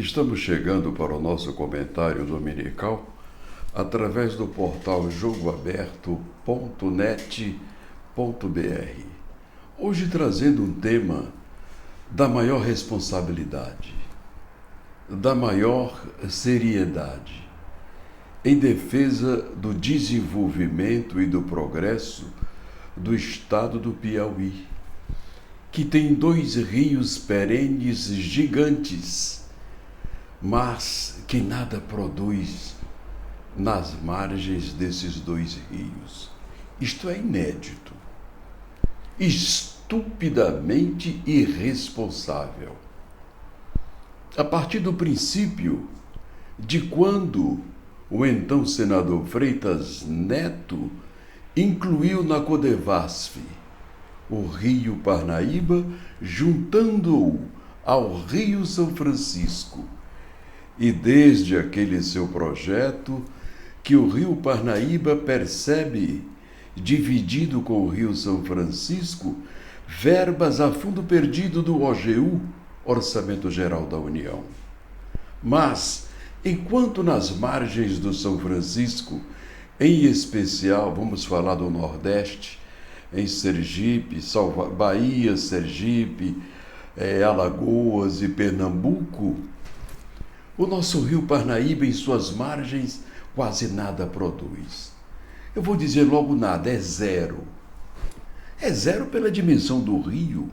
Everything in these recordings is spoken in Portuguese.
Estamos chegando para o nosso comentário dominical através do portal jogoaberto.net.br. Hoje trazendo um tema da maior responsabilidade, da maior seriedade, em defesa do desenvolvimento e do progresso do estado do Piauí, que tem 2 rios perenes gigantes, mas que nada produz nas margens desses 2 rios. Isto é inédito, estupidamente irresponsável. A partir do princípio de quando o então senador Freitas Neto incluiu na Codevasf o Rio Parnaíba, juntando-o ao Rio São Francisco. E desde aquele seu projeto, que o Rio Parnaíba percebe, dividido com o Rio São Francisco, verbas a fundo perdido do OGU, Orçamento Geral da União. Mas, enquanto nas margens do São Francisco, em especial, vamos falar do Nordeste, em Sergipe, Bahia, Sergipe, Alagoas e Pernambuco, o nosso rio Parnaíba, em suas margens, quase nada produz. Eu vou dizer logo nada, é zero. É zero pela dimensão do rio.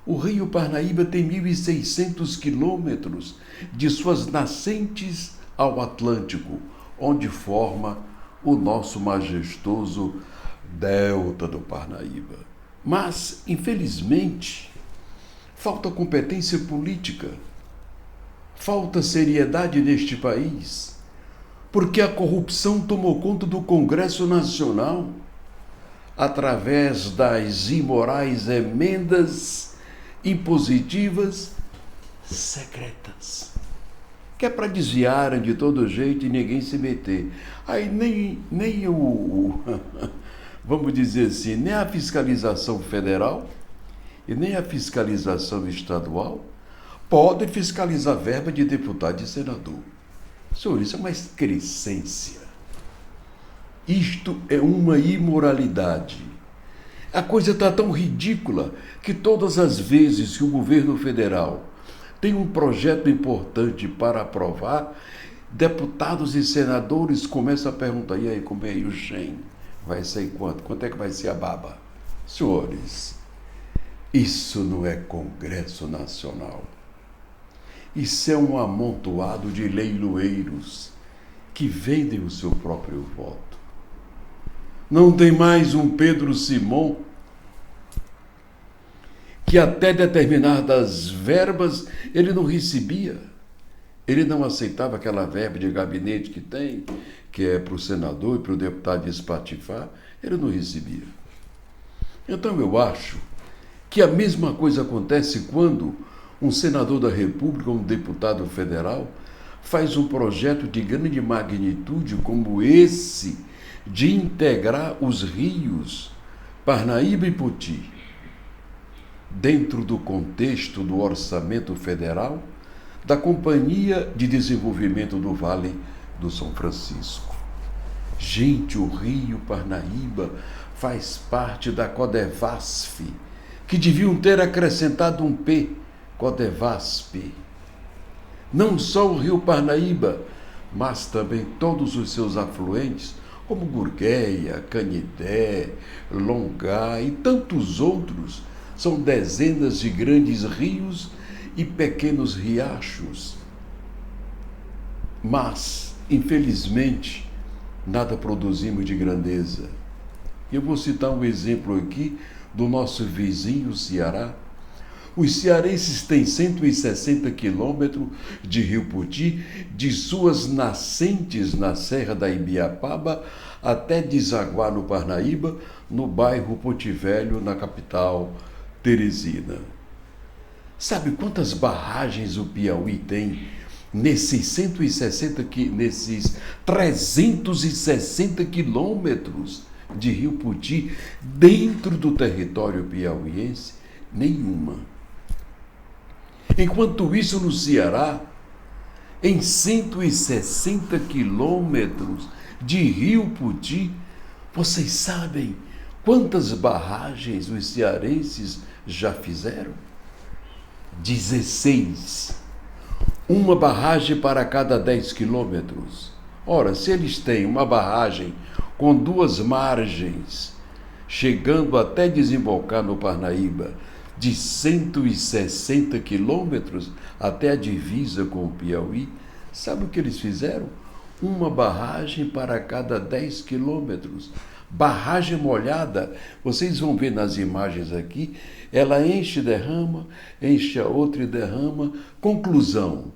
O rio Parnaíba tem 1.600 quilômetros de suas nascentes ao Atlântico, onde forma o nosso majestoso delta do Parnaíba. Mas, infelizmente, falta competência política. Falta seriedade neste país, porque a corrupção tomou conta do Congresso Nacional através das imorais emendas impositivas secretas, que é para desviarem de todo jeito e ninguém se meter. Aí nem vamos dizer assim, nem a fiscalização federal e nem a fiscalização estadual pode fiscalizar verba de deputado e senador. Senhor, isso é uma excrescência. Isto é uma imoralidade. A coisa está tão ridícula que todas as vezes que o governo federal tem um projeto importante para aprovar, deputados e senadores começam a perguntar: e aí, como é aí o Shen? Vai sair quanto? Quanto é que vai ser a baba? Senhores, isso não é Congresso Nacional. Isso é um amontoado de leiloeiros que vendem o seu próprio voto. Não tem mais um Pedro Simon que até determinadas verbas ele não recebia. Ele não aceitava aquela verba de gabinete que tem, que é para o senador e para o deputado espatifar. Ele não recebia. Então eu acho que a mesma coisa acontece quando um senador da República, um deputado federal, faz um projeto de grande magnitude como esse, de integrar os rios Parnaíba e Poti dentro do contexto do orçamento federal da Companhia de Desenvolvimento do Vale do São Francisco. Gente, o rio Parnaíba faz parte da Codevasf, que deviam ter acrescentado um P, Codevasp. Não só o rio Parnaíba, mas também todos os seus afluentes, como Gurgueia, Canidé, Longá e tantos outros, são dezenas de grandes rios e pequenos riachos. Mas, infelizmente, nada produzimos de grandeza. Eu vou citar um exemplo aqui do nosso vizinho Ceará. Os cearenses têm 160 quilômetros de rio Poti, de suas nascentes na Serra da Ibiapaba até desaguar no Parnaíba, no bairro Poti Velho, na capital Teresina. Sabe quantas barragens o Piauí tem nesses 360 quilômetros de rio Poti dentro do território piauiense? Nenhuma. Enquanto isso, no Ceará, em 160 quilômetros de Rio Poti. Vocês sabem quantas barragens os cearenses já fizeram? 16. Uma barragem para cada 10 quilômetros. Ora, se eles têm uma barragem com 2 margens, chegando até desembocar no Parnaíba, de 160 quilômetros até a divisa com o Piauí, sabe o que eles fizeram? Uma barragem para cada 10 quilômetros. Barragem molhada, vocês vão ver nas imagens aqui, ela enche e derrama, enche a outra e derrama. Conclusão,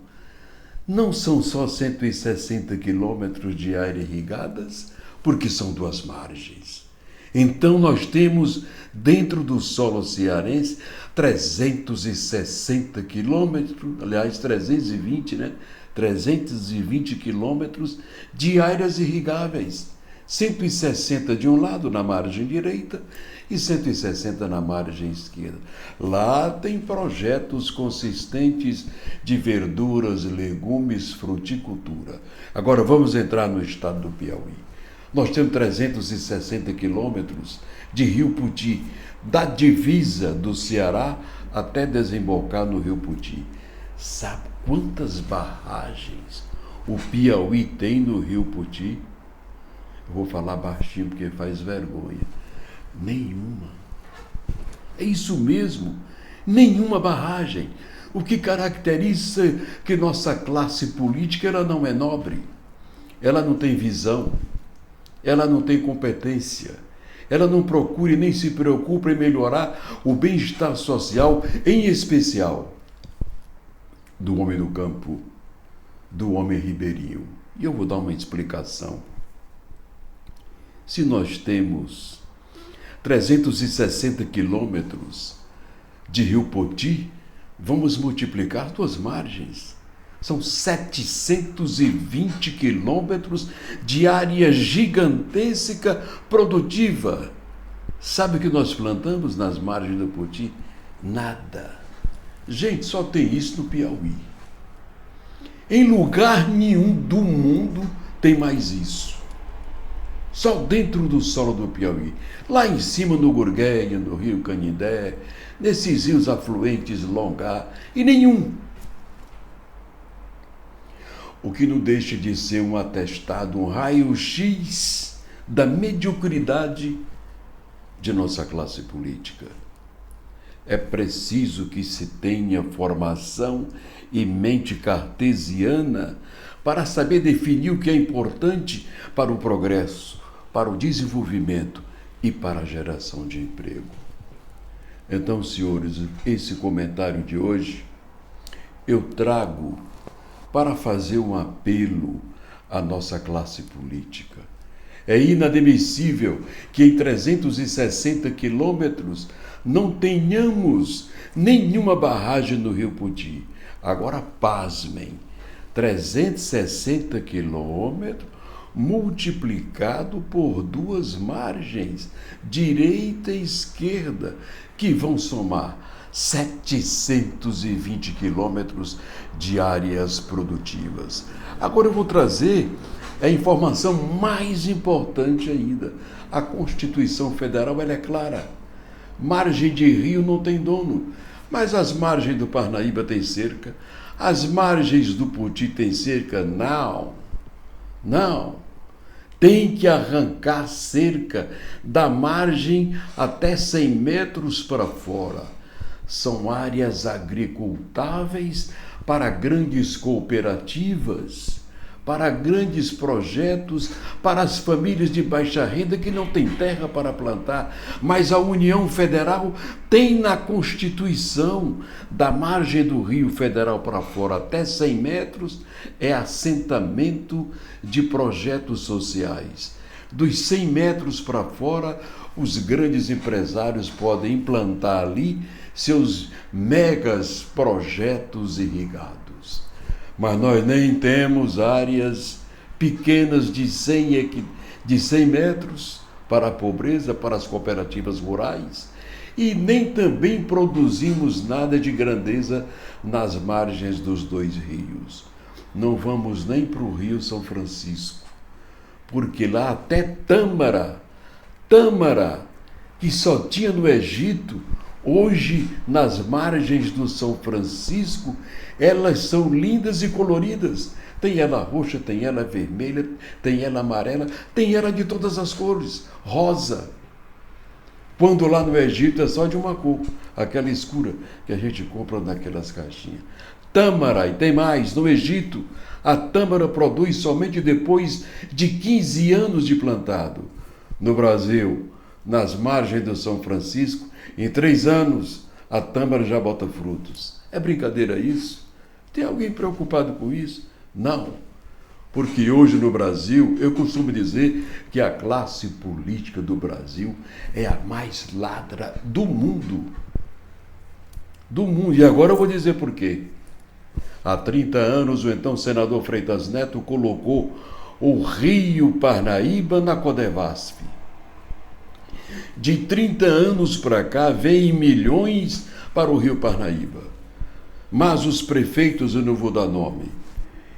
não são só 160 quilômetros de área irrigadas, porque são 2 margens. Então nós temos dentro do solo cearense 360 quilômetros, aliás 320, né? 320 quilômetros de áreas irrigáveis. 160 de um lado na margem direita e 160 na margem esquerda. Lá tem projetos consistentes de verduras, legumes, fruticultura. Agora vamos entrar no estado do Piauí. Nós temos 360 quilômetros de Rio Poti, da divisa do Ceará até desembocar no Rio Poti. Sabe quantas barragens o Piauí tem no Rio Poti? Eu vou falar baixinho porque faz vergonha. Nenhuma. É isso mesmo, nenhuma barragem. O que caracteriza que nossa classe política ela não é nobre, ela não tem visão, ela não tem competência, ela não procura e nem se preocupa em melhorar o bem-estar social, em especial do homem do campo, do homem ribeirinho. E eu vou dar uma explicação. Se nós temos 360 quilômetros de Rio Poti, vamos multiplicar 2 margens. São 720 quilômetros de área gigantesca produtiva. Sabe o que nós plantamos nas margens do Poti? Nada. Gente, só tem isso no Piauí. Em lugar nenhum do mundo tem mais isso. Só dentro do solo do Piauí. Lá em cima no Gurgueia, no Rio Canindé, nesses rios afluentes Longá, e nenhum. O que não deixa de ser um atestado, um raio-x da mediocridade de nossa classe política. É preciso que se tenha formação e mente cartesiana para saber definir o que é importante para o progresso, para o desenvolvimento e para a geração de emprego. Então, senhores, esse comentário de hoje eu trago para fazer um apelo à nossa classe política. É inadmissível que em 360 quilômetros não tenhamos nenhuma barragem no Rio Poti. Agora, pasmem, 360 quilômetros multiplicado por 2 margens, direita e esquerda, que vão somar 720 quilômetros de áreas produtivas. Agora eu vou trazer a informação mais importante ainda. A Constituição Federal ela é clara. Margem de rio não tem dono, mas as margens do Parnaíba têm cerca, as margens do Poti têm cerca? Não. Tem que arrancar cerca da margem até 100 metros para fora. São áreas agricultáveis para grandes cooperativas, para grandes projetos, para as famílias de baixa renda que não têm terra para plantar. Mas a União Federal tem na Constituição, da margem do Rio Federal para fora até 100 metros, é assentamento de projetos sociais. Dos 100 metros para fora, os grandes empresários podem implantar ali seus megas projetos irrigados. Mas nós nem temos áreas pequenas de 100 metros para a pobreza, para as cooperativas rurais, e nem também produzimos nada de grandeza nas margens dos 2 rios. não vamos nem para o Rio São Francisco, porque lá até tâmara, que só tinha no Egito, hoje nas margens do São Francisco, elas são lindas e coloridas. Tem ela roxa, tem ela vermelha, tem ela amarela, tem ela de todas as cores, rosa. Quando lá no Egito é só de uma cor, aquela escura que a gente compra naquelas caixinhas. Tâmara, e tem mais, no Egito, a tâmara produz somente depois de 15 anos de plantado. No Brasil, nas margens do São Francisco, em 3 anos, a tâmara já bota frutos. É brincadeira isso? Tem alguém preocupado com isso? Não. Porque hoje no Brasil, eu costumo dizer que a classe política do Brasil é a mais ladra do mundo. Do mundo. E agora eu vou dizer por quê. Há 30 anos, o então senador Freitas Neto colocou o Rio Parnaíba na Codevasf. De 30 anos para cá, vem milhões para o Rio Parnaíba. Mas os prefeitos, eu não vou dar nome,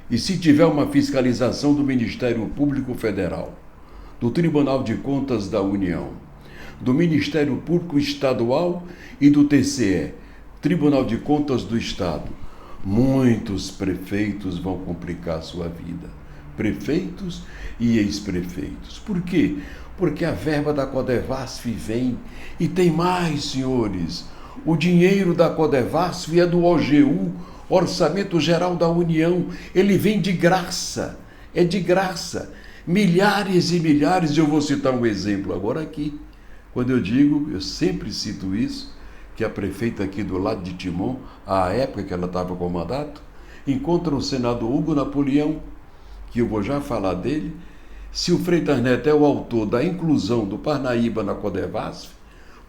e se tiver uma fiscalização do Ministério Público Federal, do Tribunal de Contas da União, do Ministério Público Estadual e do TCE, Tribunal de Contas do Estado, muitos prefeitos vão complicar a sua vida. Prefeitos e ex-prefeitos. Por quê? Porque a verba da Codevasf vem. E tem mais, senhores. O dinheiro da Codevasf é do OGU, Orçamento Geral da União. Ele vem de graça. É de graça. Milhares e milhares. Eu vou citar um exemplo agora aqui. Quando eu digo, eu sempre cito isso, que a prefeita aqui do lado de Timon, à época que ela estava com o mandato, encontra o senador Hugo Napoleão, que eu vou já falar dele. Se o Freitas Neto é o autor da inclusão do Parnaíba na Codevasf,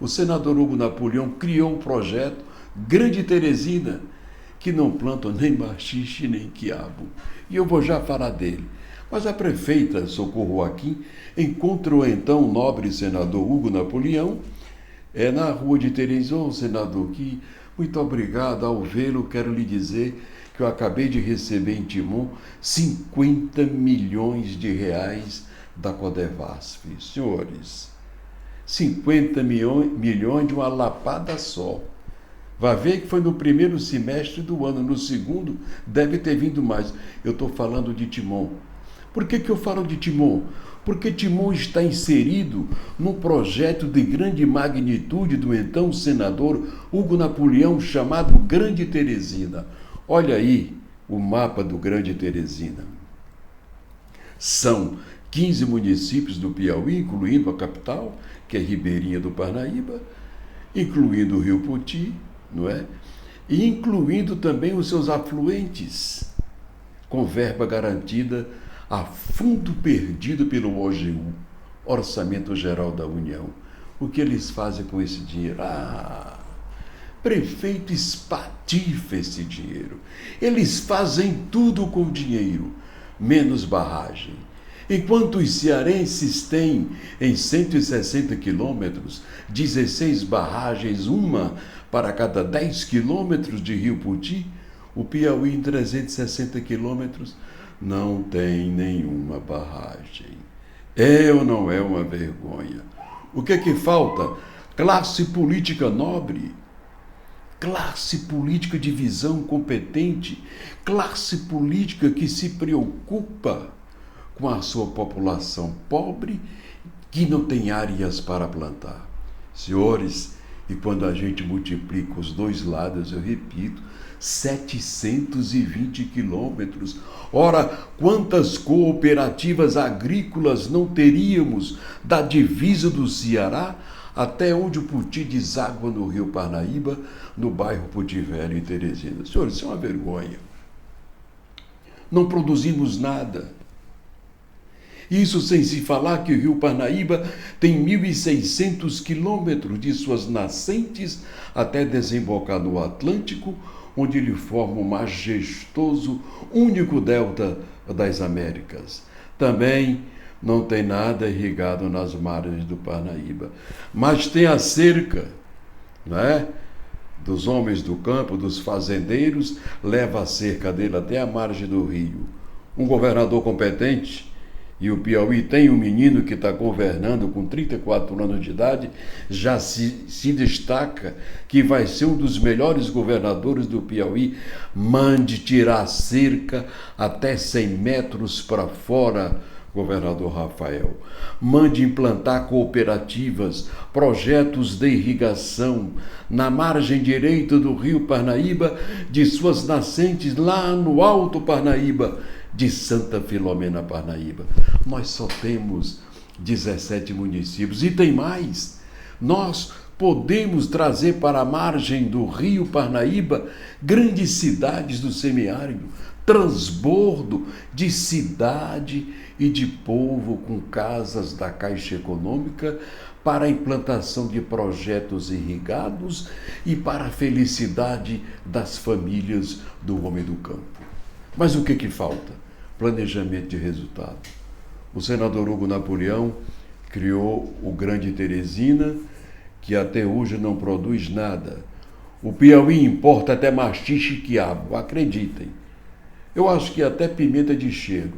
o senador Hugo Napoleão criou um projeto, Grande Teresina, que não planta nem maxixe nem quiabo. E eu vou já falar dele. Mas a prefeita Socorro Joaquim encontrou então o nobre senador Hugo Napoleão, na rua de Teresina. Senador, que muito obrigado, ao vê-lo quero lhe dizer que eu acabei de receber em Timon 50 milhões de reais da Codevasf. Senhores, 50 milhões de uma lapada só. Vai ver que foi no primeiro semestre do ano, no segundo deve ter vindo mais. Eu estou falando de Timon. Por que eu falo de Timon? Porque Timon está inserido num projeto de grande magnitude do então senador Hugo Napoleão, chamado Grande Teresina. Olha aí o mapa do Grande Teresina. São 15 municípios do Piauí, incluindo a capital, que é Ribeirinha do Parnaíba, incluindo o Rio Poti, não é? E incluindo também os seus afluentes, com verba garantida a fundo perdido pelo OGU, Orçamento Geral da União. O que eles fazem com esse dinheiro? Prefeito espatifa esse dinheiro. Eles fazem tudo com dinheiro, menos barragem. Enquanto os cearenses têm, em 160 quilômetros, 16 barragens, uma para cada 10 quilômetros de Rio Poti, o Piauí, em 360 quilômetros, não tem nenhuma barragem. É ou não é uma vergonha? O que é que falta? Classe política nobre, classe política de visão competente, classe política que se preocupa com a sua população pobre, que não tem áreas para plantar. Senhores, e quando a gente multiplica os dois lados, eu repito, 720 quilômetros. Ora, quantas cooperativas agrícolas não teríamos da divisa do Ceará até onde o Poti deságua no Rio Parnaíba, no bairro Poti Velho, em Teresina? Senhores, isso é uma vergonha. Não produzimos nada. Isso sem se falar que o Rio Parnaíba tem 1.600 quilômetros de suas nascentes até desembocar no Atlântico, onde ele forma o majestoso, único delta das Américas. Também não tem nada irrigado nas margens do Parnaíba, mas tem a cerca, não é? dos homens do campo, dos fazendeiros, leva a cerca dele até a margem do rio. Um governador competente, e o Piauí tem um menino que está governando com 34 anos de idade, já se destaca que vai ser um dos melhores governadores do Piauí. Mande tirar a cerca até 100 metros para fora, governador Rafael. Mande implantar cooperativas, projetos de irrigação na margem direita do rio Parnaíba, de suas nascentes lá no Alto Parnaíba, de Santa Filomena Parnaíba. Nós só temos 17 municípios e tem mais. Nós podemos trazer para a margem do rio Parnaíba grandes cidades do semiárido, transbordo de cidade e de povo com casas da Caixa Econômica para a implantação de projetos irrigados e para a felicidade das famílias do homem do campo. Mas o que falta? Planejamento de resultado. O senador Hugo Napoleão criou o Grande Teresina, que até hoje não produz nada. O Piauí importa até machixe e quiabo, acreditem. Eu acho que até pimenta de cheiro.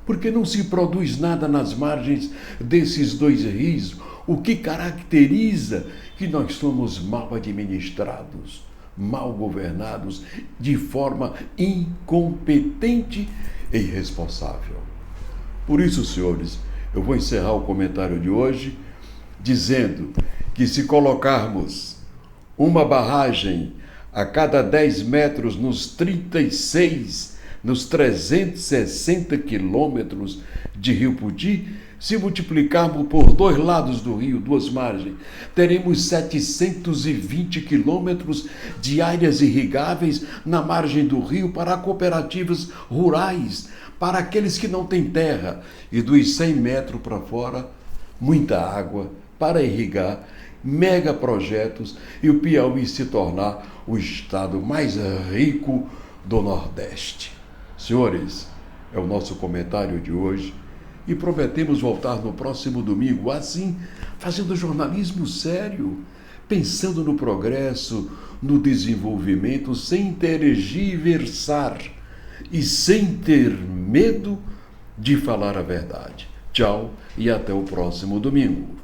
Porque não se produz nada nas margens desses dois rios, o que caracteriza que nós somos mal administrados, mal governados, de forma incompetente e irresponsável. Por isso, senhores, eu vou encerrar o comentário de hoje dizendo que se colocarmos uma barragem a cada 10 metros nos 360 quilômetros de Rio Poti, se multiplicarmos por dois lados do rio, duas margens, teremos 720 quilômetros de áreas irrigáveis na margem do rio para cooperativas rurais, para aqueles que não têm terra, e dos 100 metros para fora, muita água para irrigar, mega projetos e o Piauí se tornar o estado mais rico do Nordeste. Senhores, é o nosso comentário de hoje e prometemos voltar no próximo domingo, assim, fazendo jornalismo sério, pensando no progresso, no desenvolvimento, sem tergiversar e sem ter medo de falar a verdade. Tchau e até o próximo domingo.